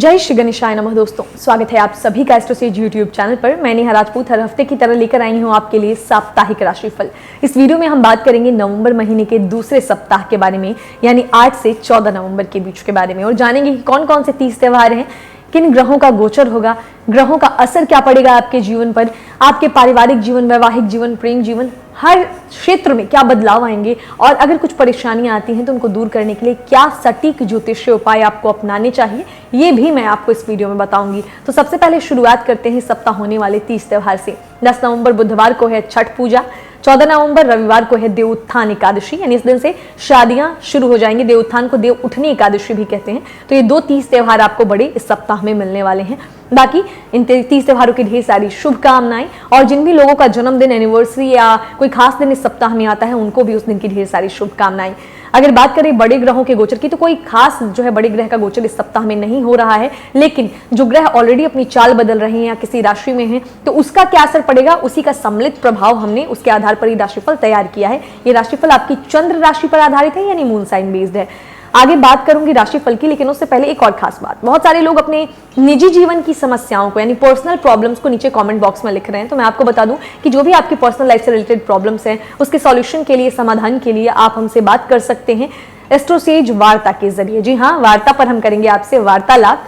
जय श्री गणेशाय नमः। दोस्तों, स्वागत है आप सभी का एस्ट्रोसेज यूट्यूब चैनल पर। मैं नेहा राजपूत हर हफ्ते की तरह लेकर आई हूं आपके लिए साप्ताहिक राशिफल। इस वीडियो में हम बात करेंगे नवंबर महीने के दूसरे सप्ताह के बारे में, यानी 8 से 14 नवंबर के बीच के बारे में, और जानेंगे कि कौन कौन से 30 त्योहार हैं, किन ग्रहों का गोचर होगा, ग्रहों का असर क्या पड़ेगा आपके जीवन पर, आपके पारिवारिक जीवन, वैवाहिक जीवन, प्रेम जीवन, हर क्षेत्र में क्या बदलाव आएंगे, और अगर कुछ परेशानियां आती हैं तो उनको दूर करने के लिए क्या सटीक ज्योतिषीय उपाय आपको अपनाने चाहिए, ये भी मैं आपको इस वीडियो में बताऊंगी। तो सबसे पहले शुरुआत करते हैं सप्ताह होने वाले 30 त्योहार से। 10 नवंबर बुधवार को है छठ पूजा, 14 नवंबर रविवार को है देव उत्थान एकादशी, यानी इस दिन से शादियां शुरू हो जाएंगी। देव उत्थान को देव उठनी एकादशी भी कहते हैं। तो ये 2-30 त्योहार आपको बड़े इस सप्ताह में मिलने वाले हैं। बाकी इन 30 त्योहारों की ढेर सारी शुभकामनाएं, और जिन भी लोगों का जन्मदिन, एनिवर्सरी या कोई खास दिन इस सप्ताह में आता है, उनको भी उस दिन की ढेर सारी शुभकामनाएं। अगर बात करें बड़े ग्रहों के गोचर की, तो कोई खास जो है बड़े ग्रह का गोचर इस सप्ताह में नहीं हो रहा है, लेकिन जो ग्रह ऑलरेडी अपनी चाल बदल रहे हैं या किसी राशि में हैं, तो उसका क्या असर पड़ेगा, उसी का सम्मिलित प्रभाव हमने उसके आधार पर ही राशिफल तैयार किया है। ये राशिफल आपकी चंद्र राशि पर आधारित है, यानी मून साइन बेस्ड है। आगे बात करूंगी राशिफल की, लेकिन उससे पहले एक और खास बात। बहुत सारे लोग अपने निजी जीवन की समस्याओं को, यानी पर्सनल प्रॉब्लम्स को नीचे कमेंट बॉक्स में लिख रहे हैं। तो मैं आपको बता दूं कि जो भी आपकी पर्सनल लाइफ से रिलेटेड प्रॉब्लम्स हैं, उसके सॉल्यूशन के लिए, समाधान के लिए आप हमसे बात कर सकते हैं एस्ट्रोसेज वार्ता के जरिए। जी हाँ, वार्ता पर हम करेंगे आपसे वार्तालाप।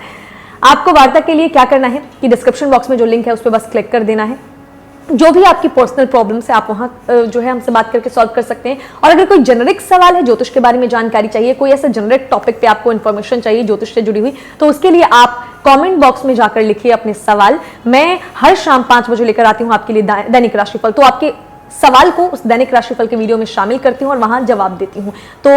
आपको वार्ता के लिए क्या करना है कि डिस्क्रिप्शन बॉक्स में जो लिंक है उस पर बस क्लिक कर देना है। जो भी आपकी पर्सनल प्रॉब्लम्स है आप वहां जो है हमसे बात करके सॉल्व कर सकते हैं। और अगर कोई जेनरिक सवाल है, ज्योतिष के बारे में जानकारी चाहिए, कोई ऐसा जेनरिक टॉपिक पे आपको इन्फॉर्मेशन चाहिए ज्योतिष से जुड़ी हुई, तो उसके लिए आप कमेंट बॉक्स में जाकर लिखिए अपने सवाल। मैं हर शाम 5 बजे लेकर आती हूँ आपके लिए दैनिक राशिफल। तो आपके सवाल को उस दैनिक राशिफल के वीडियो में शामिल करती हूँ और वहां जवाब देती हूँ। तो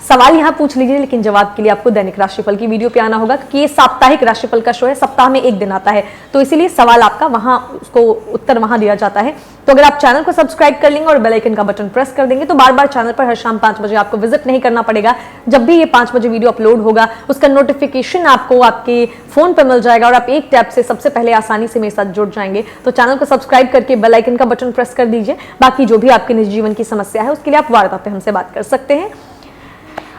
सवाल यहाँ पूछ लीजिए, लेकिन जवाब के लिए आपको दैनिक राशिफल की वीडियो पे आना होगा, क्योंकि ये साप्ताहिक राशिफल का शो है, सप्ताह में एक दिन आता है, तो इसीलिए सवाल आपका वहां, उसको उत्तर वहां दिया जाता है। तो अगर आप चैनल को सब्सक्राइब कर लेंगे और बेल आइकन का बटन प्रेस कर देंगे, तो बार बार चैनल पर हर शाम 5 बजे आपको विजिट नहीं करना पड़ेगा। जब भी ये 5 बजे वीडियो अपलोड होगा, उसका नोटिफिकेशन आपको आपके फोन पर मिल जाएगा और आप एक टैप से सबसे पहले आसानी से मेरे साथ जुड़ जाएंगे। तो चैनल को सब्सक्राइब करके बेल आइकन का बटन प्रेस कर दीजिए। बाकी जो भी आपके निजी जीवन की समस्या है, उसके लिए आप वार्ता पे हमसे बात कर सकते हैं।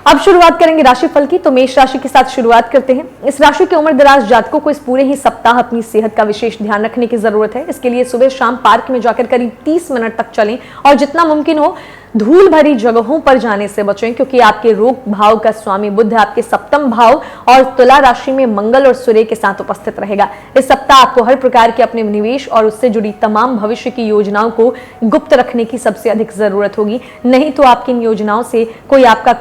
अब शुरुआत करेंगे राशिफल की। तो मेष राशि के साथ शुरुआत करते हैं। इस राशि के उम्र दराज जातकों को इस पूरे ही सप्ताह अपनी सेहत का विशेष ध्यान रखने की जरूरत है। इसके लिए सुबह शाम पार्क में जाकर करीब 30 मिनट तक चलें, और जितना मुमकिन हो धूल भरी जगहों पर जाने से बचें, क्योंकि आपके रोग भाव का स्वामी बुध आपके सप्तम भाव और तुला राशि में मंगल और सूर्य के साथ उपस्थित रहेगा। इस सप्ताह आपको हर प्रकार के अपने निवेश और उससे जुड़ी तमाम भविष्य की योजनाओं को गुप्त रखने की सबसे अधिक जरूरत होगी, नहीं तो आपकी इन योजनाओं से कोई आपका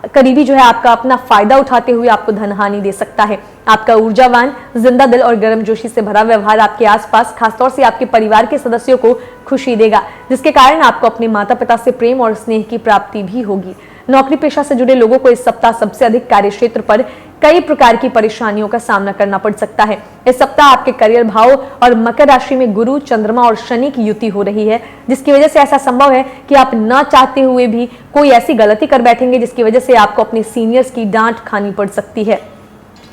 करीबी जो है आपका अपना फायदा उठाते हुए आपको धनहानि दे सकता है। आपका ऊर्जावान, जिंदा दिल और गर्मजोशी से भरा व्यवहार आपके आसपास, खासतौर से आपके परिवार के सदस्यों को खुशी देगा, जिसके कारण आपको अपने माता पिता से प्रेम और स्नेह की प्राप्ति भी होगी। नौकरी पेशा से जुड़े लोगों को इस सप्ताह सबसे अधिक कार्यक्षेत्र पर कई प्रकार की परेशानियों का सामना करना पड़ सकता है। इस सप्ताह आपके करियर भाव और मकर राशि में गुरु, चंद्रमा और शनि की युति हो रही है, जिसकी वजह से ऐसा संभव है कि आप न चाहते हुए भी कोई ऐसी गलती कर बैठेंगे जिसकी वजह से आपको अपने सीनियर्स की डांट खानी पड़ सकती है।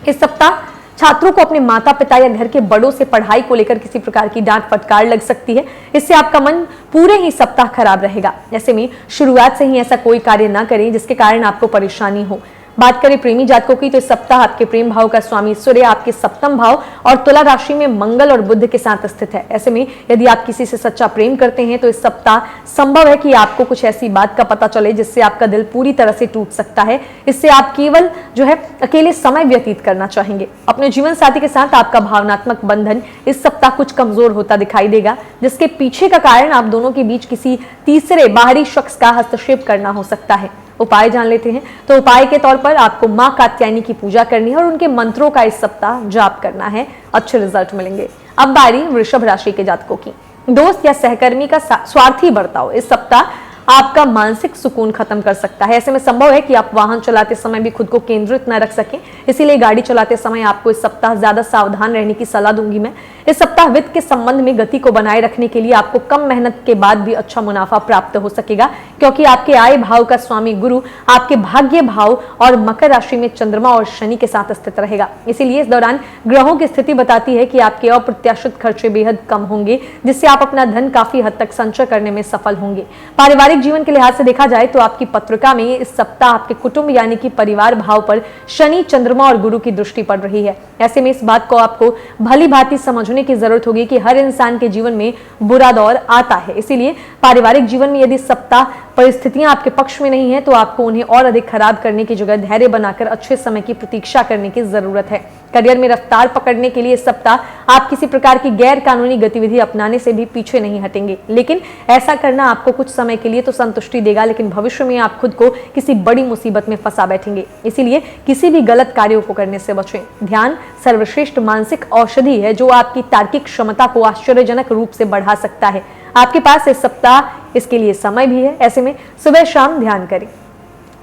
इस सप्ताह छात्रों को अपने माता पिता या घर के बड़ों से पढ़ाई को लेकर किसी प्रकार की डांट फटकार लग सकती है। इससे आपका मन पूरे ही सप्ताह खराब रहेगा। ऐसे में शुरुआत से ही ऐसा कोई कार्य ना करें जिसके कारण आपको परेशानी हो। बात करें प्रेमी जातकों की, तो इस सप्ताह आपके प्रेम भाव का स्वामी सूर्य आपके सप्तम भाव और तुला राशि में मंगल और बुध के साथ स्थित है। ऐसे में यदि आप किसी से सच्चा प्रेम करते हैं, तो इस सप्ताह संभव है कि आपको कुछ ऐसी बात का पता चले जिससे आपका दिल पूरी तरह से टूट सकता है। इससे आप केवल जो है अकेले समय व्यतीत करना चाहेंगे। अपने जीवन साथी के साथ आपका भावनात्मक बंधन इस सप्ताह कुछ कमजोर होता दिखाई देगा, जिसके पीछे का कारण आप दोनों के बीच किसी तीसरे बाहरी शख्स का हस्तक्षेप करना हो सकता है। उपाय जान लेते हैं। तो उपाय के तौर पर आपको मां कात्यायनी की पूजा करनी है और उनके मंत्रों का इस सप्ताह जाप करना है। अच्छे रिजल्ट मिलेंगे। अब बारी वृषभ राशि के जातकों की। दोस्त या सहकर्मी का स्वार्थी बर्ताव इस सप्ताह आपका मानसिक सुकून खत्म कर सकता है। ऐसे में संभव है कि आप वाहन चलाते समय भी खुद को केंद्रित न रख सकें, इसीलिए गाड़ी चलाते समय आपको इस सप्ताह ज्यादा सावधान रहने की सलाह दूंगी मैं। इस सप्ताह वित्त के संबंध में गति को बनाए रखने के लिए आपको कम मेहनत के बाद भी अच्छा मुनाफा प्राप्त हो सकेगा, क्योंकि आपके आय भाव का स्वामी गुरु आपके भाग्य भाव और मकर राशि में चंद्रमा और शनि के साथ स्थित रहेगा। इसीलिए इस दौरान ग्रहों की स्थिति बताती है कि आपके अप्रत्याशित खर्चे बेहद कम होंगे, जिससे आप अपना धन काफी हद तक संचय करने में सफल होंगे। पारिवारिक पारिवारिक जीवन के लिहाज से देखा जाए तो आपकी पत्रिका में इस सप्ताह आपके कुटुंब यानी कि परिवार भाव पर शनि, चंद्रमा और गुरु की दृष्टि पड़ रही है। ऐसे में इस बात को आपको भली भांति समझने की जरूरत होगी कि हर इंसान के जीवन में बुरा दौर आता है। इसीलिए पारिवारिक जीवन में यदि सप्ताह परिस्थितियां आपके पक्ष में नहीं है तो आपको उन्हें और अधिक खराब करने की जगह धैर्य बनाकर अच्छे समय की प्रतीक्षा करने की जरूरत है। करियर में रफ्तार पकड़ने के लिए इस सप्ताह आप किसी प्रकार की गैर कानूनी गतिविधि अपनाने से भी पीछे नहीं हटेंगे, लेकिन ऐसा करना आपको कुछ समय के लिए तो संतुष्टि देगा, लेकिन भविष्य में आप खुद को किसी बड़ी मुसीबत में फंसा बैठेंगे। इसीलिए किसी भी गलत कार्यों को करने से बचें। ध्यान सर्वश्रेष्ठ मानसिक औषधि है जो आपकी तार्किक क्षमता को आश्चर्यजनक रूप से बढ़ा सकता है। आपके पास इस सप्ताह इसके लिए समय भी है। ऐसे में सुबह शाम ध्यान करें।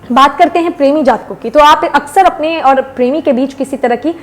बात करते हैं प्रेमी जातकों की, तो आप अक्सर अपने और प्रेमी के बीच किसी तरह की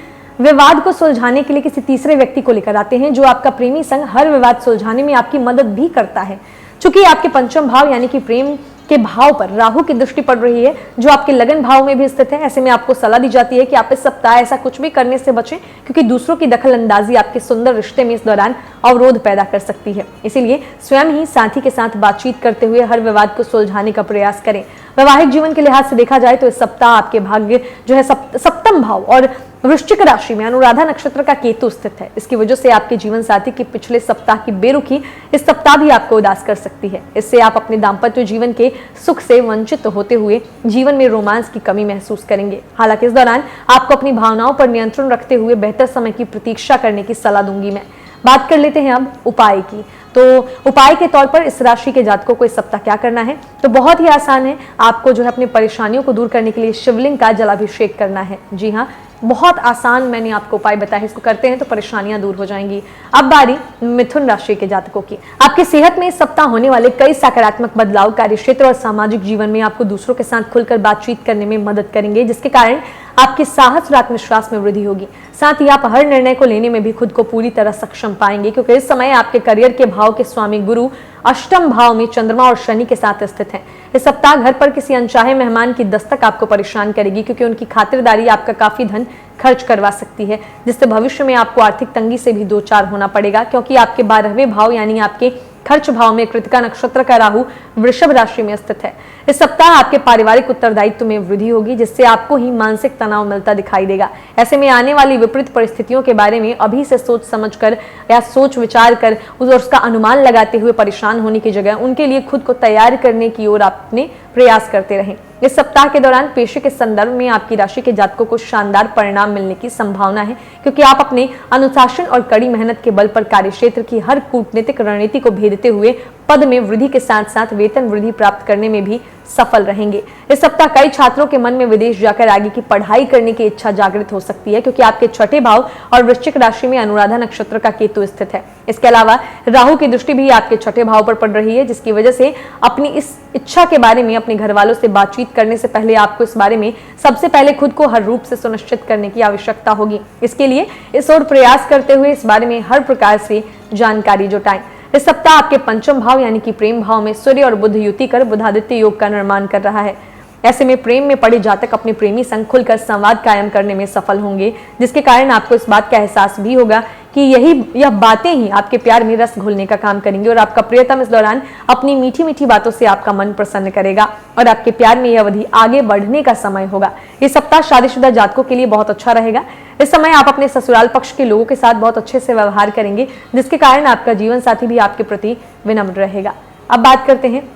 विवाद को सुलझाने के लिए किसी तीसरे व्यक्ति को लेकर आते हैं, जो आपका प्रेमी संग हर विवाद सुलझाने में आपकी मदद भी करता है। चूंकि आपके पंचम भाव यानी कि प्रेम के भाव पर राहु की दृष्टि पड़ रही है, जो आपके लगन भाव में भी स्थित है, ऐसे में आपको सलाह दी जाती है कि आप इस सप्ताह ऐसा कुछ भी करने से बचें, क्योंकि दूसरों की दखल अंदाजी आपके सुंदर रिश्ते में इस दौरान अवरोध पैदा कर सकती है। इसीलिए स्वयं ही साथी के साथ बातचीत करते हुए हर विवाद को सुलझाने का प्रयास करें। वैवाहिक जीवन के लिहाज से देखा जाए तो इस सप्ताह आपके भाग्य जो है सप्तम भाव और वृश्चिक राशि में अनुराधा नक्षत्र का केतु स्थित है। इसकी वजह से आपके जीवन साथी की पिछले सप्ताह की बेरुखी इस सप्ताह भी आपको उदास कर सकती है। इससे आप अपने दाम्पत्य जीवन के सुख से वंचित होते हुए जीवन में रोमांस की कमी महसूस करेंगे। हालांकि इस दौरान आपको अपनी भावनाओं पर नियंत्रण रखते हुए बेहतर समय की प्रतीक्षा करने की सलाह दूंगी मैं। बात कर लेते हैं अब उपाय की। तो उपाय के तौर पर इस राशि के जातकों को इस सप्ताह क्या करना है, तो बहुत ही आसान है। आपको जो है अपनी परेशानियों को दूर करने के लिए शिवलिंग का जलाभिषेक करना है। जी हाँ, बहुत आसान मैंने आपको उपाय बताया, इसको करते हैं तो परेशानियां दूर हो जाएंगी। अब बारी मिथुन राशि के जातकों की। आपकी सेहत में इस सप्ताह होने वाले कई सकारात्मक बदलाव कार्य क्षेत्र और सामाजिक जीवन में आपको दूसरों के साथ खुलकर बातचीत करने में मदद करेंगे, जिसके कारण आपके साहस और आत्मविश्वास में वृद्धि होगी। साथ ही आप हर निर्णय को लेने में भी खुद को पूरी तरह सक्षम पाएंगे, क्योंकि इस समय आपके करियर के भाव के स्वामी गुरु अष्टम भाव में चंद्रमा और शनि के साथ स्थित हैं। इस सप्ताह घर पर किसी अनचाहे मेहमान की दस्तक आपको परेशान करेगी, क्योंकि उनकी खातिरदारी आपका काफी धन खर्च करवा सकती है, जिससे भविष्य में आपको आर्थिक तंगी से भी दो चार होना पड़ेगा, क्योंकि आपके 12वें भाव यानी आपके खर्च भाव में कृतिका नक्षत्र का राहु वृषभ राशि में स्थित है। इस सप्ताह आपके पारिवारिक उत्तरदायित्व में वृद्धि होगी, जिससे आपको ही मानसिक तनाव मिलता दिखाई देगा। ऐसे में आने वाली विपरीत परिस्थितियों के बारे में अभी से सोच समझ कर या सोच विचार कर उसका अनुमान लगाते हुए परेशान होने की जगह उनके लिए खुद को तैयार करने की ओर अपने प्रयास करते रहें। इस सप्ताह के दौरान पेशे के संदर्भ में आपकी राशि के जातकों को शानदार परिणाम मिलने की संभावना है, क्योंकि आप अपने अनुशासन और कड़ी मेहनत के बल पर कार्यक्षेत्र की हर कूटनीतिक रणनीति को भेदते हुए पद में वृद्धि के साथ साथ वेतन वृद्धि प्राप्त करने में भी सफल रहेंगे। इस सप्ताह कई छात्रों के मन में विदेश जाकर आगे की पढ़ाई करने की इच्छा जागृत हो सकती है, क्योंकि आपके छठे भाव और वृश्चिक राशि में अनुराधा नक्षत्र का केतु स्थित है। इसके अलावा राहु की दृष्टि भी आपके छठे भाव पर पड़ रही है, जिसकी वजह से अपनी इस इच्छा के बारे में अपने घर वालों से बातचीत करने से पहले आपको इस बारे में सबसे पहले खुद को हर रूप से सुनिश्चित करने की आवश्यकता होगी। इसके लिए इस ओर प्रयास करते हुए इस बारे में हर प्रकार से जानकारी जुटाएं। इस सप्ताह आपके पंचम भाव यानी कि प्रेम भाव में सूर्य और बुध युति कर बुधादित्य योग का निर्माण कर रहा है। ऐसे में प्रेम में पड़े जातक अपने प्रेमी संग खुलकर संवाद कायम करने में सफल होंगे, जिसके कारण आपको इस बात का एहसास भी होगा कि यह बातें ही आपके प्यार में रस घोलने का काम करेंगे और आपका प्रियतम इस दौरान अपनी मीठी मीठी बातों से आपका मन प्रसन्न करेगा और आपके प्यार में यह अवधि आगे बढ़ने का समय होगा। इस सप्ताह शादीशुदा जातकों के लिए बहुत अच्छा रहेगा। इस समय आप अपने ससुराल पक्ष के लोगों के साथ बहुत अच्छे से व्यवहार करेंगे, जिसके कारण आपका जीवन साथी भी आपके प्रति विनम्र रहेगा। अब बात करते हैं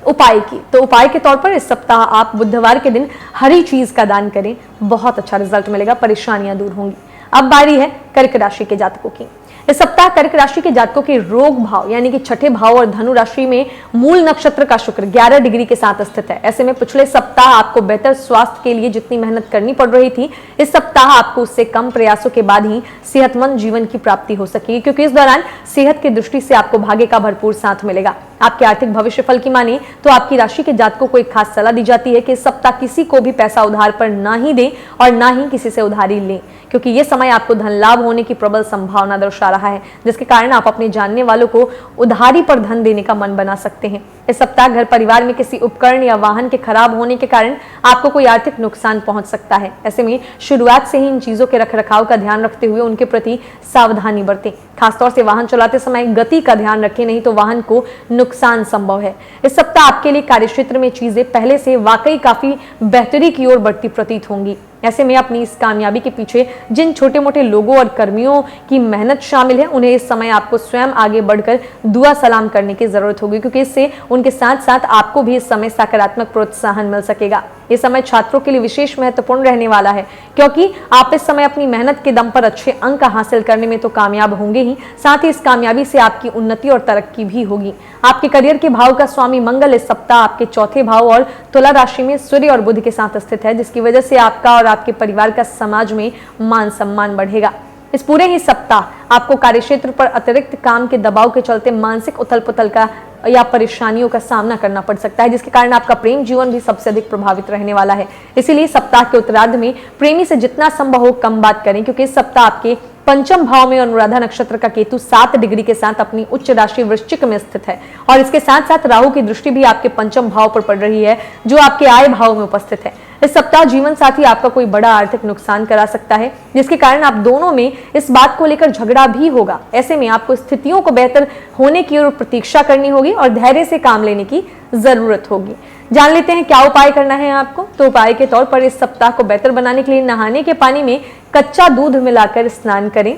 उपाय की। तो उपाय के तौर पर इस सप्ताह आप बुधवार के दिन हरी चीज का दान करें, बहुत अच्छा रिजल्ट मिलेगा, परेशानियां दूर होंगी। अब बारी है कर्क राशि के जातकों की। इस सप्ताह कर्क राशि के जातकों के रोग भाव यानी कि छठे भाव और धनु राशि में मूल नक्षत्र का शुक्र 11 डिग्री के साथ स्थित है। ऐसे में पिछले सप्ताह आपको बेहतर स्वास्थ्य के लिए जितनी मेहनत करनी पड़ रही थी, इस सप्ताह आपको उससे कम प्रयासों के बाद ही सेहतमंद जीवन की प्राप्ति हो सकेगी, क्योंकि इस दौरान सेहत की दृष्टि से आपको भाग्य का भरपूर साथ मिलेगा। आपके आर्थिक भविष्य फल की माने तो आपकी राशि के जातकों को एक खास सलाह दी जाती है कि इस सप्ताह किसी को भी पैसा उधार पर ना ही दें और ना ही किसी से उधारी लें, क्योंकि यह समय आपको धन लाभ होने की प्रबल संभावना दर्शा रहा है, जिसके कारण आप अपने जानने वालों को उधारी पर धन देने का मन बना सकते हैं। इस सप्ताह घर परिवार में किसी उपकरण या वाहन के खराब होने के कारण आपको कोई आर्थिक नुकसान पहुंच सकता है। ऐसे में शुरुआत से ही इन चीजों के रखरखाव का ध्यान रखते हुए उनके प्रति सावधानी बरतें। खासतौर से वाहन चलाते समय गति का ध्यान रखें, नहीं तो वाहन को नुकसान संभव है। इस सप्ताह आपके लिए कार्यक्षेत्र में चीजें पहले से वाकई काफी बेहतरी की ओर बढ़ती प्रतीत होंगी। ऐसे में अपनी इस कामयाबी के पीछे जिन छोटे मोटे लोगों और कर्मियों की मेहनत शामिल है, उन्हें इस समय आपको स्वयं आगे बढ़कर दुआ सलाम करने की जरूरत होगी, क्योंकि इससे उनके साथ साथ आपको भी इस समय सकारात्मक प्रोत्साहन मिल सकेगा। ये समय छात्रों के लिए विशेष महत्वपूर्ण रहने वाला है, क्योंकि आप इस समय अपनी मेहनत के दम पर अच्छे अंक हासिल करने में तो कामयाब होंगे ही, साथ ही इस कामयाबी से आपकी उन्नति और तरक्की भी होगी। आपके करियर के भाव का स्वामी मंगल इस सप्ताह आपके चौथे भाव और तुला राशि में सूर्य और बुध के साथ स्थित है, जिसकी वजह से आपका और आपके परिवार का समाज में मान सम्मान बढ़ेगा। इस पूरे ही सप्ताह आपको कार्यक्षेत्र पर अतिरिक्त काम के दबाव के चलते मानसिक उथल पुथल का या परेशानियों का सामना करना पड़ सकता है, जिसके कारण आपका प्रेम जीवन भी सबसे अधिक प्रभावित रहने वाला है। इसीलिए सप्ताह के उत्तरार्ध में प्रेमी से जितना संभव हो कम बात करें, क्योंकि इस सप्ताह आपके पंचम भाव में अनुराधा नक्षत्र का केतु 7 डिग्री के साथ अपनी उच्च राशि वृश्चिक में स्थित है, और इसके साथ साथ राहु की दृष्टि भी आपके पंचम भाव पर पड़ रही है, जो आपके आय भाव में उपस्थित है। इस सप्ताह जीवन साथी आपका कोई बड़ा आर्थिक नुकसान करा सकता है, जिसके कारण आप दोनों में इस बात को लेकर झगड़ा भी होगा। ऐसे में आपको स्थितियों को बेहतर होने की ओर प्रतीक्षा करनी होगी और धैर्य से काम लेने की जरूरत होगी। जान लेते हैं क्या उपाय करना है आपको। तो उपाय के तौर पर इस सप्ताह को बेहतर बनाने के लिए नहाने के पानी में कच्चा दूध मिलाकर स्नान करें,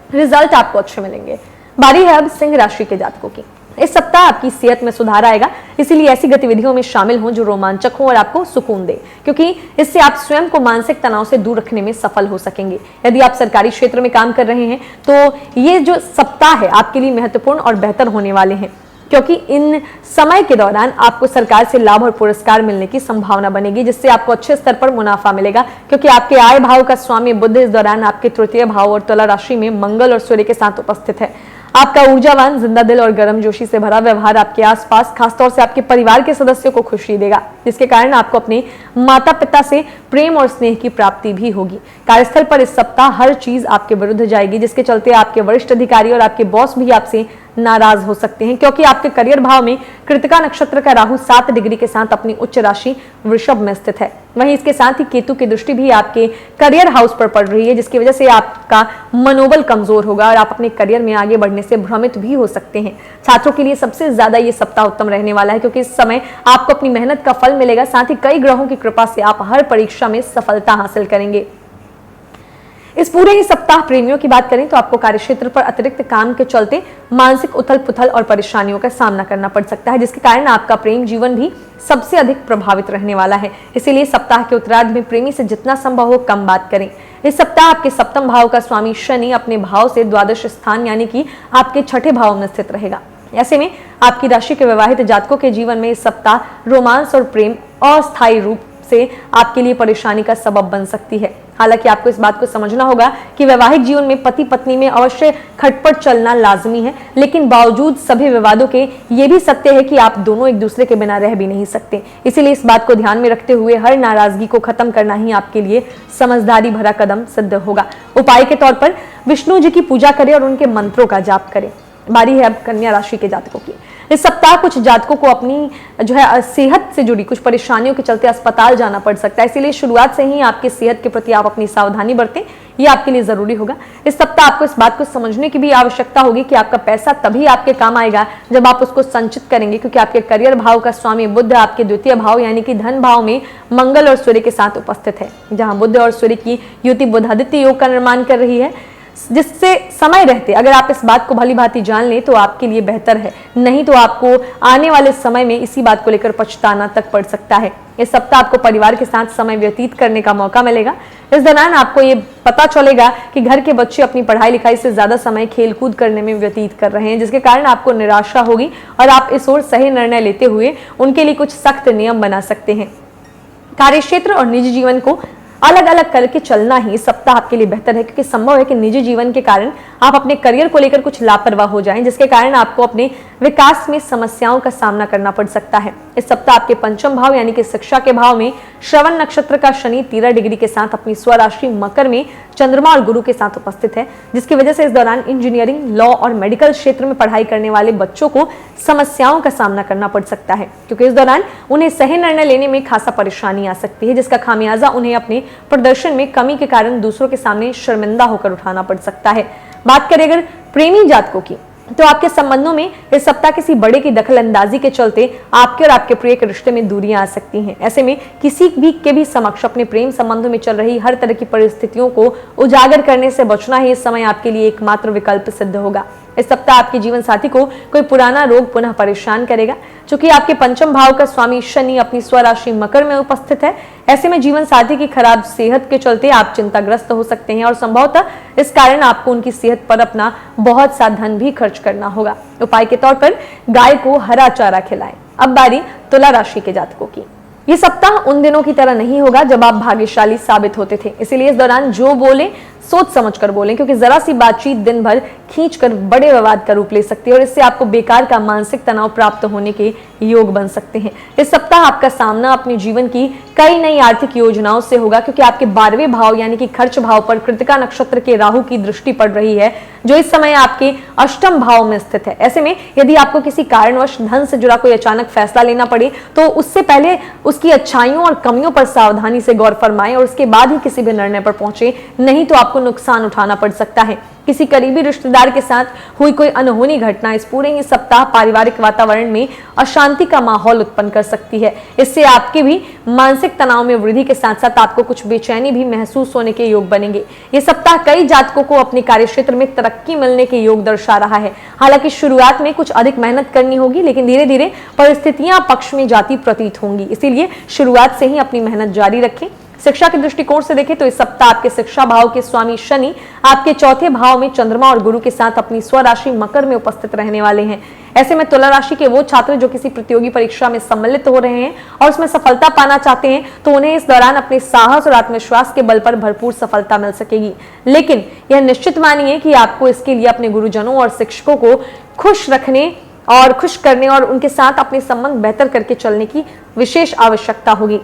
रिजल्ट आपको अच्छे मिलेंगे। बारी है अब सिंह राशि के जातकों की। इस सप्ताह आपकी सेहत में सुधार आएगा, इसीलिए ऐसी गतिविधियों में शामिल हों जो रोमांचक हो और आपको सुकून दे, क्योंकि इससे आप स्वयं को मानसिक तनाव से दूर रखने में सफल हो सकेंगे। यदि आप सरकारी क्षेत्र में काम कर रहे हैं तो ये जो सप्ताह है आपके लिए महत्वपूर्ण और बेहतर होने वाले हैं, क्योंकि इन समय के दौरान आपको सरकार से लाभ और पुरस्कार मिलने की संभावना बनेगी, जिससे आपको अच्छे स्तर पर मुनाफा मिलेगा, क्योंकि आपके आय भाव का स्वामी बुध इस दौरान आपके तृतीय भाव और तुला राशि में मंगल और सूर्य के साथ उपस्थित है। आपका ऊर्जावान, जिंदा दिल और गर्मजोशी से भरा व्यवहार आपके आसपास खासतौर से आपके परिवार के सदस्यों को खुशी देगा, जिसके कारण आपको अपने माता पिता से प्रेम और स्नेह की प्राप्ति भी होगी। कार्यस्थल पर इस सप्ताह हर चीज आपके विरुद्ध जाएगी, जिसके चलते आपके वरिष्ठ अधिकारी और आपके बॉस भी आपसे नाराज हो सकते हैं, क्योंकि आपके करियर भाव में कृतिका नक्षत्र का राहु 7 डिग्री के साथ अपनी उच्च राशि वृषभ में स्थित है। वहीं इसके साथ ही केतु की दृष्टि भी आपके करियर हाउस पर पड़ रही है, जिसकी वजह से आपका मनोबल कमजोर होगा और आप अपने करियर में आगे बढ़ने से भ्रमित भी हो सकते हैं। छात्रों के लिए सबसे ज्यादा ये सप्ताह उत्तम रहने वाला है, क्योंकि इस समय आपको अपनी मेहनत का फल मिलेगा, साथ ही कई ग्रहों की कृपा से आप हर परीक्षा में सफलता हासिल करेंगे। इस पूरे ही सप्ताह प्रेमियों की बात करें तो आपको कार्यक्षेत्र पर अतिरिक्त काम के चलते मानसिक उथल पुथल और परेशानियों का सामना करना पड़ सकता है, जिसके कारण आपका प्रेम जीवन भी सबसे अधिक प्रभावित रहने वाला है। इसीलिए सप्ताह के उत्तरार्ध में प्रेमी से जितना संभव हो कम बात करें। इस सप्ताह आपके सप्तम भाव का स्वामी शनि अपने भाव से द्वादश स्थान यानी कि आपके छठे भाव में स्थित रहेगा। ऐसे में आपकी राशि के विवाहित जातकों के जीवन में इस सप्ताह रोमांस और प्रेम अस्थायी रूप से आपके लिए परेशानी का सबब बन सकती है। हालांकि आपको इस बात को समझना होगा कि वैवाहिक जीवन में पति पत्नी में अवश्य खटपट चलना लाजमी है, लेकिन बावजूद सभी विवादों के ये भी सत्य है कि आप दोनों एक दूसरे के बिना रह भी नहीं सकते। इसीलिए इस बात को ध्यान में रखते हुए हर नाराजगी को खत्म करना ही आपके लिए समझदारी भरा कदम सिद्ध होगा। उपाय के तौर पर विष्णु जी की पूजा करें और उनके मंत्रों का जाप करें। बारी है अब कन्या राशि के जातकों की। इस सप्ताह कुछ जातकों को अपनी सेहत से जुड़ी कुछ परेशानियों के चलते अस्पताल जाना पड़ सकता है, इसीलिए शुरुआत से ही आपकी सेहत के प्रति आप अपनी सावधानी बरतें, ये आपके लिए जरूरी होगा। इस सप्ताह आपको इस बात को समझने की भी आवश्यकता होगी कि आपका पैसा तभी आपके काम आएगा जब आप उसको संचित करेंगे, क्योंकि आपके करियर भाव का स्वामी बुध आपके द्वितीय भाव यानी कि धन भाव में मंगल और सूर्य के साथ उपस्थित है, जहां बुध और सूर्य की युति बुधादित्य योग का निर्माण कर रही है, जिससे समय रहते अगर आप इस बात को भली भांति जान लें तो आपके लिए बेहतर है, नहीं तो आपको आने वाले समय में इसी बात को लेकर पछताना तक पड़ सकता है। इस सप्ताह आपको परिवार के साथ समय व्यतीत करने का मौका मिलेगा। इस दौरान आपको ये पता चलेगा कि घर के बच्चे अपनी पढ़ाई लिखाई से ज्यादा समय खेल कूद करने में व्यतीत कर रहे हैं, जिसके कारण आपको निराशा होगी और आप इस ओर सही निर्णय लेते हुए उनके लिए कुछ सख्त नियम बना सकते हैं। कार्यक्षेत्र और निजी जीवन को अलग अलग करके चलना ही इस सप्ताह आपके लिए बेहतर है, क्योंकि संभव है कि निजी जीवन के कारण आप अपने करियर को लेकर कुछ लापरवाह हो जाएं, जिसके कारण आपको अपने विकास में समस्याओं का सामना करना पड़ सकता है। इस सप्ताह आपके पंचम भाव यानी कि शिक्षा के भाव में श्रवण नक्षत्र का शनि 13 डिग्री के साथ अपनी स्वराशि मकर में चंद्रमा और गुरु के साथ उपस्थित है, जिसकी वजह से इस दौरान इंजीनियरिंग, लॉ और मेडिकल क्षेत्र में पढ़ाई करने वाले बच्चों को समस्याओं का सामना करना पड़ सकता है, क्योंकि इस दौरान उन्हें सही निर्णय लेने में खासा परेशानी आ सकती है, जिसका खामियाजा उन्हें अपने प्रदर्शन में कमी के कारण दूसरों के सामने शर्मिंदा होकर उठाना पड़ सकता है। बात करें अगर प्रेमी जातकों की, तो आपके संबंधों में इस सप्ताह किसी बड़े की दखल अंदाजी के चलते आपके और आपके प्रिय के रिश्ते में दूरियां आ सकती हैं। ऐसे में किसी के भी समक्ष अपने प्रेम संबंधों में चल रही हर तरह की परिस्थितियों को उजागर करने से बचना ही इस समय आपके लिए एकमात्र विकल्प सिद्ध होगा। इस सप्ताह आपके जीवन साथी को कोई पुराना रोग पुनः परेशान करेगा। चूंकि आपके पंचम भाव का स्वामी शनि अपनी स्वराशि मकर में उपस्थित है, ऐसे में जीवन साथी की खराब सेहत के चलते आप चिंताग्रस्त हो सकते हैं और संभवतः इस कारण आपको उनकी सेहत पर अपना बहुत सा धन भी खर्च करना होगा। उपाय के तौर पर गाय को हरा चारा खिलाएं। अब बारी तुला राशि के जातकों की। ये सप्ताह उन दिनों की तरह नहीं होगा जब आप भाग्यशाली साबित होते थे, इसीलिए इस दौरान जो बोले सोच समझकर बोलें, क्योंकि जरा सी बातचीत दिन भर खींचकर बड़े विवाद का रूप ले सकती है और इससे आपको बेकार का मानसिक तनाव प्राप्त होने के योग बन सकते हैं। इस सप्ताह आपका सामना अपने जीवन की कई नई आर्थिक योजनाओं से होगा, क्योंकि आपके 12वें भाव यानी कि खर्च भाव पर कृतिका नक्षत्र के राहु की दृष्टि पड़ रही है, जो इस समय आपके अष्टम भाव में स्थित है। ऐसे में यदि आपको किसी कारणवश धन से जुड़ा कोई अचानक फैसला लेना पड़े तो उससे पहले उसकी अच्छाइयों और कमियों पर सावधानी से गौर फरमाएं और उसके बाद ही किसी भी निर्णय पर पहुंचे, नहीं तो आपको नुकसान उठाना पड़ सकता है। किसी करीबी रिश्तेदार के साथ हुई कोई अनहोनी घटना इस पूरे ही सप्ताह पारिवारिक वातावरण में अशांति का माहौल उत्पन्न कर सकती है। इससे आपके भी मानसिक तनाव में वृद्धि के साथ साथ आपको कुछ बेचैनी भी महसूस होने के योग बनेंगे। ये सप्ताह कई जातकों को अपने कार्यक्षेत्र में तरक्की मिलने के योग दर्शा रहा है। हालांकि शुरुआत में कुछ अधिक मेहनत करनी होगी, लेकिन धीरे धीरे परिस्थितियां पक्ष में जाती प्रतीत होंगी, इसीलिए शुरुआत से ही अपनी मेहनत जारी रखें। शिक्षा के दृष्टिकोण से देखें तो इस सप्ताह आपके शिक्षा भाव के स्वामी शनि आपके चौथे भाव में चंद्रमा और गुरु के साथ अपनी स्वराशि मकर में उपस्थित रहने वाले हैं। ऐसे में तुला राशि के वो छात्र जो किसी प्रतियोगी परीक्षा में सम्मिलित हो रहे हैं और उसमें सफलता पाना चाहते हैं, तो उन्हें इस दौरान अपने साहस और आत्मविश्वास के बल पर भरपूर सफलता मिल सकेगी। लेकिन यह निश्चित मानिए कि आपको इसके लिए अपने गुरुजनों और शिक्षकों को खुश रखने और खुश करने और उनके साथ अपने संबंध बेहतर करके चलने की विशेष आवश्यकता होगी।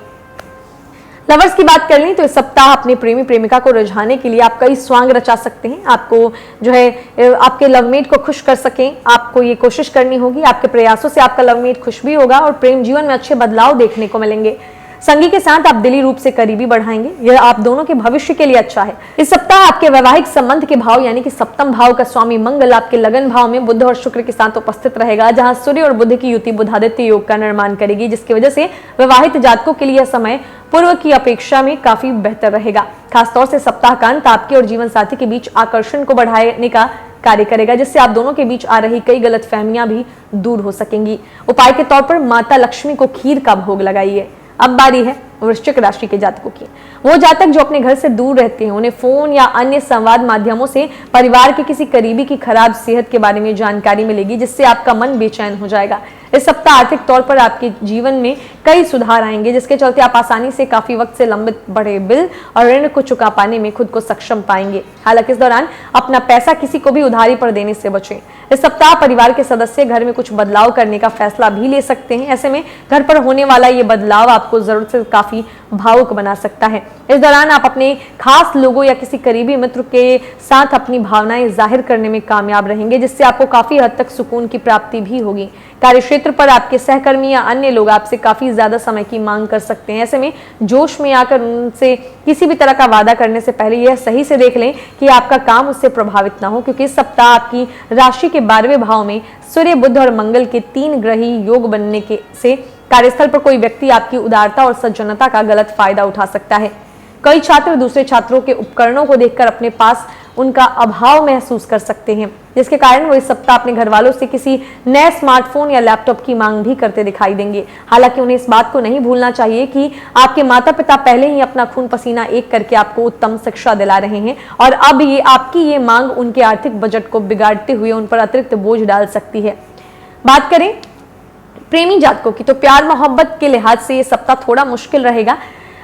लवर्स की बात कर लें तो इस सप्ताह अपने प्रेमी प्रेमिका को रिझाने के लिए आप कई स्वांग रचा सकते हैं। आपको जो है आपके लवमेट को खुश कर सकें, आपको ये कोशिश करनी होगी। आपके प्रयासों से आपका लवमेट खुश भी होगा और प्रेम जीवन में अच्छे बदलाव देखने को मिलेंगे। संगी के साथ आप दिली रूप से करीबी बढ़ाएंगे, यह आप दोनों के भविष्य के लिए अच्छा है। इस सप्ताह आपके वैवाहिक संबंध के भाव यानी कि सप्तम भाव का स्वामी मंगल आपके लगन भाव में बुध और शुक्र के साथ उपस्थित रहेगा, जहां सूर्य और बुध की युति बुधादित्य योग का निर्माण करेगी, जिसकी वजह से विवाहित जातकों के लिए यह समय पूर्व की अपेक्षा में काफी बेहतर रहेगा। खासतौर से सप्ताह का अंत आपके और जीवन साथी के बीच आकर्षण को बढ़ाने का कार्य करेगा, जिससे आप दोनों के बीच आ रही कई गलतफहमियां भी दूर हो सकेंगी। उपाय के तौर पर माता लक्ष्मी को खीर का भोग लगाइए। अब बारी है वृश्चिक राशि के जातकों की। वो जातक जो अपने घर से दूर रहते हैं, उन्हें फोन या अन्य संवाद माध्यमों से परिवार के किसी करीबी की खराब सेहत के बारे में जानकारी मिलेगी, जिससे आपका मन बेचैन हो जाएगा। इस सप्ताह आर्थिक तौर पर आपके जीवन में कई सुधार आएंगे, जिसके चलते आप आसानी से काफी वक्त से लंबित बड़े बिल और ऋण को चुका पाने में खुद को सक्षम पाएंगे। हालांकि इस दौरान अपना पैसा किसी को भी उधारी पर देने से बचें। इस सप्ताह परिवार के सदस्य घर में कुछ बदलाव करने का फैसला भी ले सकते हैं। ऐसे में घर पर होने वाला ये बदलाव आपको जरूरत से काफी भावुक बना सकता है। इस दौरान आप अपने खास लोगों या किसी करीबी मित्र के साथ अपनी भावनाएं जाहिर करने में कामयाब रहेंगे, जिससे आपको काफी हद तक सुकून की प्राप्ति भी होगी। कार्यक्षेत्र पर आपके सहकर्मी या अन्य लोग आपसे काफी ज्यादा समय की मांग कर सकते हैं। ऐसे में जोश में आकर उनसे किसी भी तरह का वादा करने से पहले यह सही से देख लें कि आपका काम उससे प्रभावित ना हो, क्योंकि इस सप्ताह आपकी राशि के 12वें भाव में सूर्य, बुध और मंगल के 3 ग्रही योग बनने के से कार्यस्थल पर कोई व्यक्ति आपकी उदारता और सज्जनता का गलत फायदा उठा सकता है। कई छात्र दूसरे छात्रों के उपकरणों को देखकर अपने पास उनका अभाव महसूस कर सकते हैं, जिसके कारण वो इस सप्ताह अपने घर वालों से किसी नए स्मार्टफोन या लैपटॉप की मांग भी करते दिखाई देंगे। हालांकि उन्हें इस बात को नहीं भूलना चाहिए कि आपके माता पिता पहले ही अपना खून पसीना एक करके आपको उत्तम शिक्षा दिला रहे हैं और अब ये आपकी ये मांग उनके आर्थिक बजट को बिगाड़ते हुए उन पर अतिरिक्त बोझ डाल सकती है। बात करें प्रेमी जातकों की तो प्यार मोहब्बत के लिहाज से ये सप्ताह थोड़ा मुश्किल रहेगा।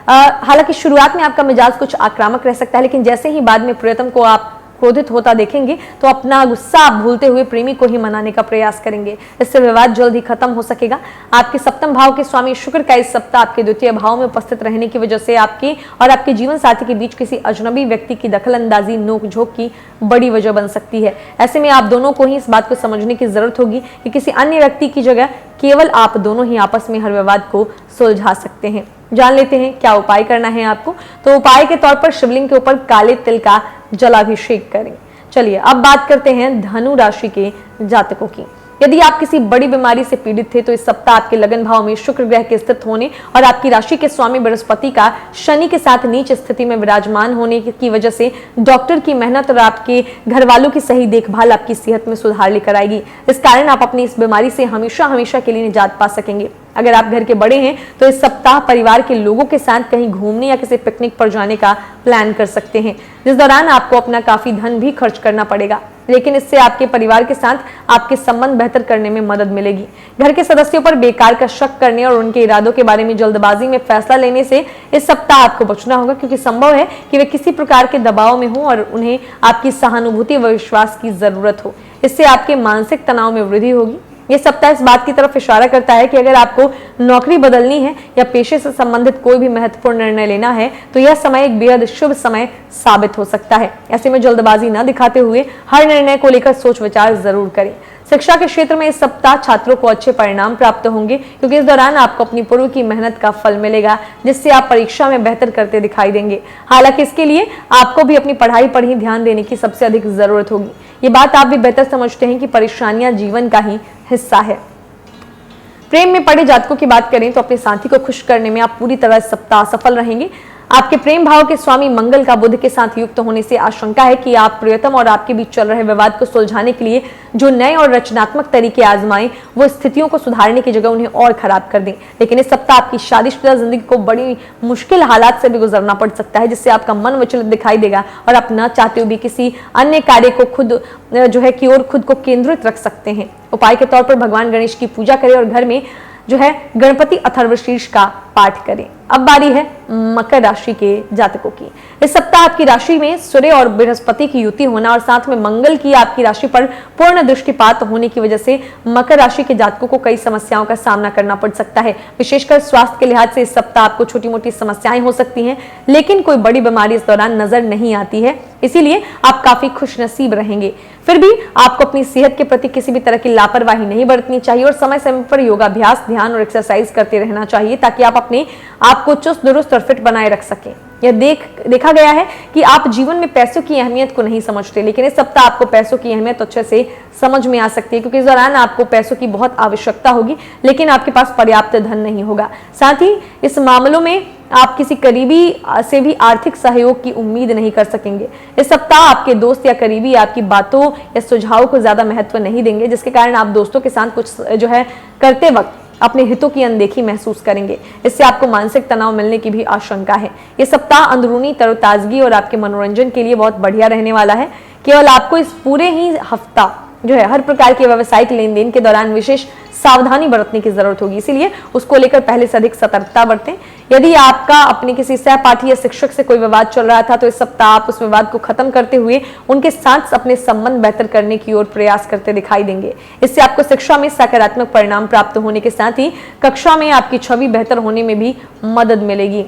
हालांकि शुरुआत में आपका मिजाज कुछ आक्रामक रह सकता है, लेकिन जैसे ही बाद में प्रियतम को आप क्रोधित होता देखेंगे तो अपना गुस्सा आप भूलते हुए प्रेमी को ही मनाने का प्रयास करेंगे। इससे विवाद जल्द ही खत्म हो सकेगा। आपके सप्तम भाव के स्वामी शुक्र का इस सप्ताह आपके द्वितीय भाव में उपस्थित रहने की वजह से आपके और आपके जीवन साथी के बीच किसी अजनबी व्यक्ति की दखलंदाजी नोकझोंक की बड़ी वजह बन सकती है। ऐसे में आप दोनों को ही इस बात को समझने की जरूरत होगी कि किसी अन्य व्यक्ति की जगह केवल आप दोनों ही आपस में हर विवाद को सुलझा सकते हैं। जान लेते हैं क्या उपाय करना है आपको। तो उपाय के तौर पर शिवलिंग के ऊपर काले तिल का जलाभिषेक करें। चलिए अब बात करते हैं धनु राशि के जातकों की। यदि आप किसी बड़ी बीमारी से पीड़ित थे तो इस सप्ताह आपके लगन भाव में शुक्र ग्रह के स्थित होने और आपकी राशि के स्वामी बृहस्पति का शनि के साथ नीच स्थिति में विराजमान होने की वजह से डॉक्टर की मेहनत और आपके घर वालों की सही देखभाल आपकी सेहत में सुधार लेकर आएगी। इस कारण आप अपनी इस बीमारी से हमेशा हमेशा के लिए निजात पा सकेंगे। अगर आप घर के बड़े हैं तो इस सप्ताह परिवार के लोगों के साथ कहीं घूमने या किसी पिकनिक पर जाने का प्लान कर सकते हैं, जिस दौरान आपको अपना काफी धन भी खर्च करना पड़ेगा, लेकिन इससे आपके परिवार के साथ आपके संबंध बेहतर करने में मदद मिलेगी। घर के सदस्यों पर बेकार का शक करने और उनके इरादों के बारे में जल्दबाजी में फैसला लेने से इस सप्ताह आपको बचना होगा, क्योंकि संभव है कि वे किसी प्रकार के दबाव में हो और उन्हें आपकी सहानुभूति व विश्वास की जरूरत हो। इससे आपके मानसिक तनाव में वृद्धि होगी। ये सप्ताह इस बात की तरफ इशारा करता है कि अगर आपको नौकरी बदलनी है या पेशे से संबंधित कोई भी महत्वपूर्ण निर्णय लेना है तो यह समय एक बेहद शुभ समय साबित हो सकता है। ऐसे में जल्दबाजी न दिखाते हुए हर निर्णय को लेकर सोच विचार जरूर करें। शिक्षा के क्षेत्र में इस सप्ताह छात्रों को अच्छे परिणाम प्राप्त होंगे, क्योंकि इस दौरान आपको अपनी पूर्व की मेहनत का फल मिलेगा, जिससे आप परीक्षा में बेहतर करते दिखाई देंगे। हालांकि इसके लिए आपको भी अपनी पढ़ाई पर ही ध्यान देने की सबसे अधिक जरूरत होगी। ये बात आप भी बेहतर समझते हैं कि परेशानियां जीवन का ही हिस्सा है। प्रेम में पड़े जातकों की बात करें तो अपने साथी को खुश करने में आप पूरी तरह इस सप्ताह सफल रहेंगे। आपके प्रेम भाव के स्वामी मंगल का बुध के साथ युक्त होने से आशंका है कि आप प्रियतम और आपके बीच चल रहे विवाद को सुलझाने के लिए जो नए और रचनात्मक तरीके आजमाएं वो स्थितियों को सुधारने की जगह उन्हें और खराब कर दें। लेकिन इस सप्ताह आपकी शादीशुदा जिंदगी को बड़ी मुश्किल हालात से भी गुजरना पड़ सकता है, जिससे आपका मन विचलित दिखाई देगा और आप न चाहते हुए भी किसी अन्य कार्य को खुद की ओर खुद को केंद्रित रख सकते हैं। उपाय के तौर पर भगवान गणेश की पूजा करें और घर में गणपति अथर्वशीर्ष का पाठ करें। अब बारी है मकर राशि के जातकों की। इस सप्ताह आपकी राशि में सूर्य और बृहस्पति की युति होना और साथ में मंगल की आपकी राशि पर पूर्ण दृष्टिपात होने की वजह से मकर राशि के जातकों को कई समस्याओं का सामना करना पड़ सकता है। विशेषकर स्वास्थ्य के लिहाज से इस सप्ताह आपको छोटी मोटी समस्याएं हो सकती हैं, लेकिन कोई बड़ी बीमारी इस दौरान नजर नहीं आती है, इसीलिए आप काफी खुशनसीब रहेंगे। फिर भी आपको अपनी सेहत के प्रति किसी भी तरह की लापरवाही नहीं बरतनी चाहिए और समय समय पर योगाभ्यास, ध्यान और एक्सरसाइज करते रहना चाहिए, ताकि आप अपने आप को चुस्त दुरुस्त और फिट बनाए रख सकें। यह देखा गया है कि आप जीवन में पैसों की अहमियत को नहीं समझते, लेकिन इस सप्ताह आपको पैसों की अहमियत अच्छे से समझ में आ सकती है, क्योंकि इस दौरान आपको पैसों की बहुत आवश्यकता होगी, लेकिन आपके पास पर्याप्त धन नहीं होगा। साथ ही इस मामलों में आप किसी करीबी से भी आर्थिक सहयोग की उम्मीद नहीं कर सकेंगे। इस सप्ताह आपके दोस्त या करीबी आपकी बातों या सुझाव को ज्यादा महत्व नहीं देंगे, जिसके कारण आप दोस्तों के साथ कुछ करते वक्त अपने हितों की अनदेखी महसूस करेंगे। इससे आपको मानसिक तनाव मिलने की भी आशंका है। ये सप्ताह अंदरूनी तरोताजगी और आपके मनोरंजन के लिए बहुत बढ़िया रहने वाला है। केवल आपको इस पूरे ही हफ्ता हर प्रकार के व्यावसायिक लेन देन के दौरान विशेष सावधानी बरतने की जरूरत होगी, इसीलिए उसको लेकर पहले से अधिक सतर्कता बरतें। यदि आपका अपने किसी सहपाठी या शिक्षक से कोई विवाद चल रहा था तो इस सप्ताह आप उस विवाद को खत्म करते हुए उनके साथ अपने संबंध बेहतर करने की ओर प्रयास करते दिखाई देंगे। इससे आपको शिक्षा में सकारात्मक परिणाम प्राप्त होने के साथ ही कक्षा में आपकी छवि बेहतर होने में भी मदद मिलेगी।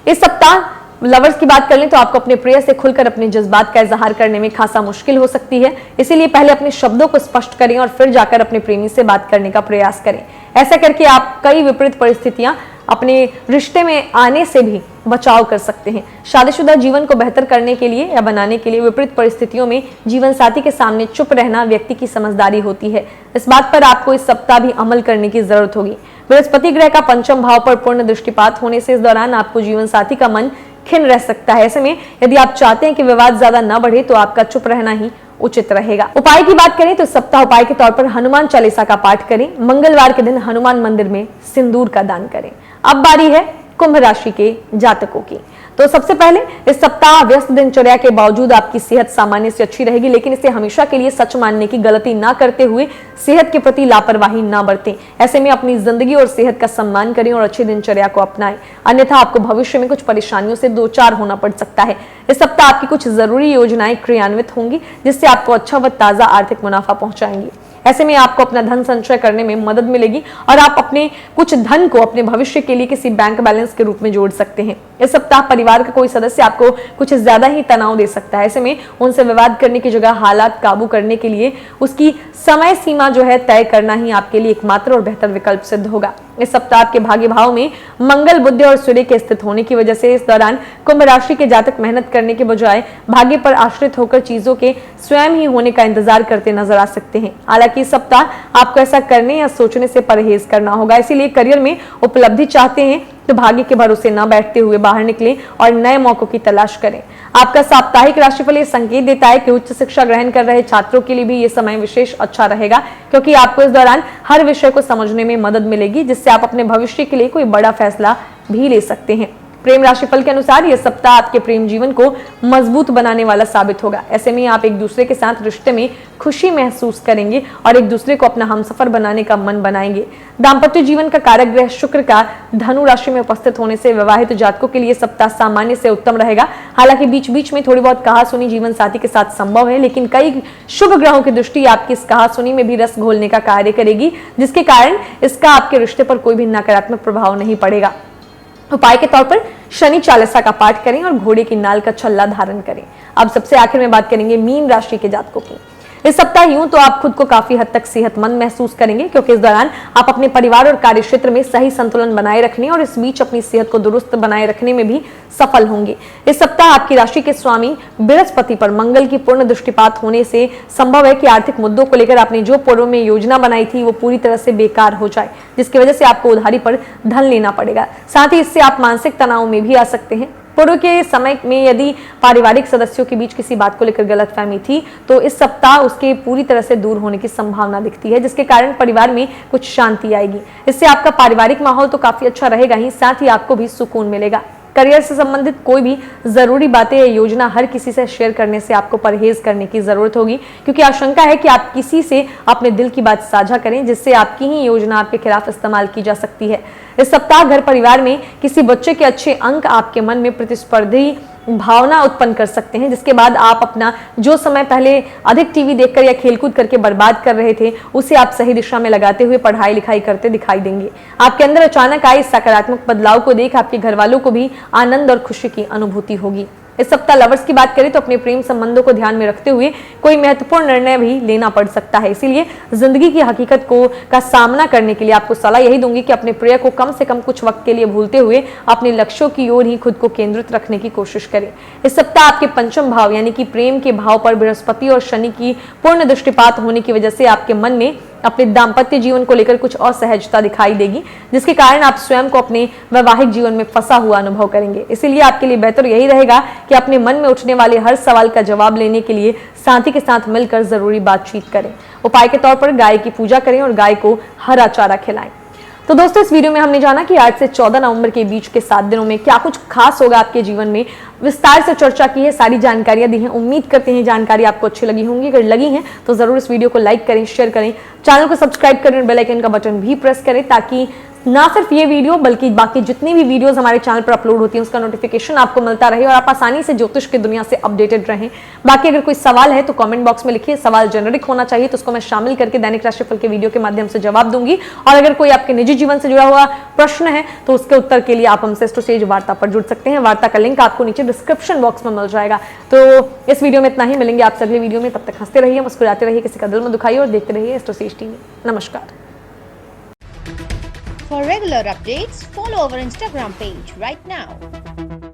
इस सप्ताह लवर्स की बात कर लें तो आपको अपने प्रिय से खुलकर अपने जज्बात का इजहार करने में खासा मुश्किल हो सकती है, इसीलिए पहले अपने शब्दों को स्पष्ट करें और फिर जाकर अपने प्रेमी से बात करने का प्रयास करें। ऐसा करके आप कई विपरीत परिस्थितियां अपने रिश्ते में आने से भी बचाव कर सकते हैं। शादीशुदा जीवन को बेहतर करने के लिए या बनाने के लिए विपरीत परिस्थितियों में जीवन साथी के सामने चुप रहना व्यक्ति की समझदारी होती है। इस बात पर आपको इस सप्ताह भी अमल करने की जरूरत होगी। बृहस्पति ग्रह का पंचम भाव पर पूर्ण दृष्टिपात होने से इस दौरान आपको जीवन साथी का मन खिन्न रह सकता है। ऐसे में यदि आप चाहते हैं कि विवाद ज्यादा न बढ़े तो आपका चुप रहना ही उचित रहेगा। उपाय की बात करें तो सप्ताह उपाय के तौर पर हनुमान चालीसा का पाठ करें। मंगलवार के दिन हनुमान मंदिर में सिंदूर का दान करें। अब बारी है कुंभ राशि के जातकों की। तो सबसे पहले इस सप्ताह व्यस्त दिनचर्या के बावजूद आपकी सेहत सामान्य से अच्छी रहेगी, लेकिन इसे हमेशा के लिए सच मानने की गलती ना करते हुए सेहत के प्रति लापरवाही ना बरतें। ऐसे में अपनी जिंदगी और सेहत का सम्मान करें और अच्छी दिनचर्या को अपनाएं, अन्यथा आपको भविष्य में कुछ परेशानियों से दो चार होना पड़ सकता है। इस सप्ताह आपकी कुछ जरूरी योजनाएं क्रियान्वित होंगी, जिससे आपको अच्छा व ताजा आर्थिक मुनाफा पहुंचाएंगी। ऐसे में आपको अपना धन संचय करने में मदद मिलेगी और आप अपने कुछ धन को अपने भविष्य के लिए किसी बैंक बैलेंस के रूप में जोड़ सकते हैं। इस सप्ताह परिवार का कोई सदस्य आपको कुछ ज्यादा ही तनाव दे सकता है। ऐसे में उनसे विवाद करने की जगह हालात काबू करने के लिए उसकी समय सीमा तय करना ही आपके लिए एकमात्र और बेहतर विकल्प सिद्ध होगा। इस सप्ताह आपके भाग्य भाव में मंगल, बुध और सूर्य के स्थित होने की वजह से इस दौरान कुंभ राशि के जातक मेहनत करने के बजाय भाग्य पर आश्रित होकर चीजों के स्वयं ही होने का इंतजार करते नजर आ सकते हैं। हालांकि इस सप्ताह आपको ऐसा करने या सोचने से परहेज करना होगा। इसीलिए करियर में उपलब्धि चाहते हैं तो भाग्य के भरोसे न बैठते हुए बाहर निकलें और नए मौकों की तलाश करें। आपका साप्ताहिक राशिफल ये संकेत देता है कि उच्च शिक्षा ग्रहण कर रहे छात्रों के लिए भी ये समय विशेष अच्छा रहेगा, क्योंकि आपको इस दौरान हर विषय को समझने में मदद मिलेगी, जिससे आप अपने भविष्य के लिए कोई बड़ा फैसला भी ले सकते हैं। प्रेम राशिफल के अनुसार यह सप्ताह आपके प्रेम जीवन को मजबूत बनाने वाला साबित होगा। ऐसे में आप एक दूसरे के साथ रिश्ते में खुशी महसूस करेंगे और एक दूसरे को अपना हमसफर बनाने का मन बनाएंगे। दाम्पत्य जीवन का कारक ग्रह शुक्र का धनु राशि में उपस्थित होने से विवाहित जातकों के लिए सप्ताह सामान्य से उत्तम रहेगा। हालांकि बीच बीच में थोड़ी बहुत कहासुनी जीवन साथी के साथ संभव है, लेकिन कई शुभ ग्रहों की दृष्टि आपकी इस कहासुनी में भी रस घोलने का कार्य करेगी, जिसके कारण इसका आपके रिश्ते पर कोई भी नकारात्मक प्रभाव नहीं पड़ेगा। उपाय के तौर पर शनि चालीसा का पाठ करें और घोड़े की नाल का छल्ला धारण करें। अब सबसे आखिर में बात करेंगे मीन राशि के जातकों की। इस सप्ताह यूं तो आप खुद को काफी हद तक सेहतमंद महसूस करेंगे, क्योंकि इस दौरान आप अपने परिवार और कार्य क्षेत्र में सही संतुलन बनाए रखने और इस बीच अपनी सेहत को दुरुस्त बनाए रखने में भी सफल होंगे। इस सप्ताह आपकी राशि के स्वामी बृहस्पति पर मंगल की पूर्ण दृष्टिपात होने से संभव है कि आर्थिक मुद्दों को लेकर आपने जो पूर्व में योजना बनाई थी वो पूरी तरह से बेकार हो जाए, जिसकी वजह से आपको उधारी पर धन लेना पड़ेगा। साथ ही इससे आप मानसिक तनाव में भी आ सकते हैं। पूर्व के समय में यदि पारिवारिक सदस्यों के बीच किसी बात को लेकर गलतफहमी थी तो इस सप्ताह उसके पूरी तरह से दूर होने की संभावना दिखती है, जिसके कारण परिवार में कुछ शांति आएगी। इससे आपका पारिवारिक माहौल तो काफी अच्छा रहेगा ही, साथ ही आपको भी सुकून मिलेगा। करियर से संबंधित कोई भी जरूरी बातें या योजना हर किसी से शेयर करने से आपको परहेज करने की जरूरत होगी, क्योंकि आशंका है कि आप किसी से अपने दिल की बात साझा करें, जिससे आपकी ही योजना आपके खिलाफ इस्तेमाल की जा सकती है। इस सप्ताह घर परिवार में किसी बच्चे के अच्छे अंक आपके मन में प्रतिस्पर्धी भावना उत्पन्न कर सकते हैं, जिसके बाद आप अपना जो समय पहले अधिक टीवी देखकर या खेलकूद करके बर्बाद कर रहे थे उसे आप सही दिशा में लगाते हुए पढ़ाई लिखाई करते दिखाई देंगे। आपके अंदर अचानक आए इस सकारात्मक बदलाव को देख आपके घर वालों को भी आनंद और खुशी की अनुभूति होगी। इस सप्ताह लवर्स की बात करें तो अपने प्रेम संबंधों को ध्यान में रखते हुए कोई महत्वपूर्ण निर्णय भी लेना पड़ सकता है। इसीलिए जिंदगी की हकीकत का सामना करने के लिए आपको सलाह यही दूंगी कि अपने प्रिय को कम से कम कुछ वक्त के लिए भूलते हुए अपने लक्ष्यों की ओर ही खुद को केंद्रित रखने की कोशिश करें। इस सप्ताह आपके पंचम भाव यानी कि प्रेम के भाव पर बृहस्पति और शनि की पूर्ण दृष्टिपात होने की वजह से आपके मन में अपने दाम्पत्य जीवन को लेकर कुछ असहजता दिखाई देगी, जिसके कारण आप स्वयं को अपने वैवाहिक जीवन में फंसा हुआ अनुभव करेंगे। इसीलिए आपके लिए बेहतर यही रहेगा कि अपने मन में उठने वाले हर सवाल का जवाब लेने के लिए साथी के साथ मिलकर जरूरी बातचीत करें। उपाय के तौर पर गाय की पूजा करें और गाय को हरा चारा खिलाएं। तो दोस्तों, इस वीडियो में हमने जाना कि 8 से 14 नवंबर के बीच के 7 दिनों में क्या कुछ खास होगा आपके जीवन में। विस्तार से चर्चा की है, सारी जानकारियां दी हैं। उम्मीद करते हैं जानकारी आपको अच्छी लगी होंगी। अगर लगी हैं तो जरूर इस वीडियो को लाइक करें, शेयर करें, चैनल को सब्सक्राइब करें और बेल आइकन का बटन भी प्रेस करें, ताकि ना सिर्फ ये वीडियो बल्कि बाकी जितनी भी वीडियोस हमारे चैनल पर अपलोड होती हैं उसका नोटिफिकेशन आपको मिलता रहे और आप आसानी से ज्योतिष की दुनिया से अपडेटेड रहें। बाकी अगर कोई सवाल है तो कमेंट बॉक्स में लिखिए। सवाल जेनरिक होना चाहिए तो उसको मैं शामिल करके दैनिक राशिफल के वीडियो के माध्यम से जवाब दूंगी। और अगर कोई आपके निजी जीवन से जुड़ा हुआ प्रश्न है तो उसके उत्तर के लिए आप हमसे एस्ट्रोसेज वार्ता पर जुड़ सकते हैं। वार्ता का लिंक आपको नीचे डिस्क्रिप्शन बॉक्स में मिल जाएगा। तो इस वीडियो में इतना ही, मिलेंगे आपसे अगले वीडियो में। तब तक हंसते रहिए, मुस्कुराते रहिए, किसी का दिल में दुखाइए और देखते रहिए एस्ट्रोसेज टीवी। नमस्कार। For regular updates, follow our Instagram page right now.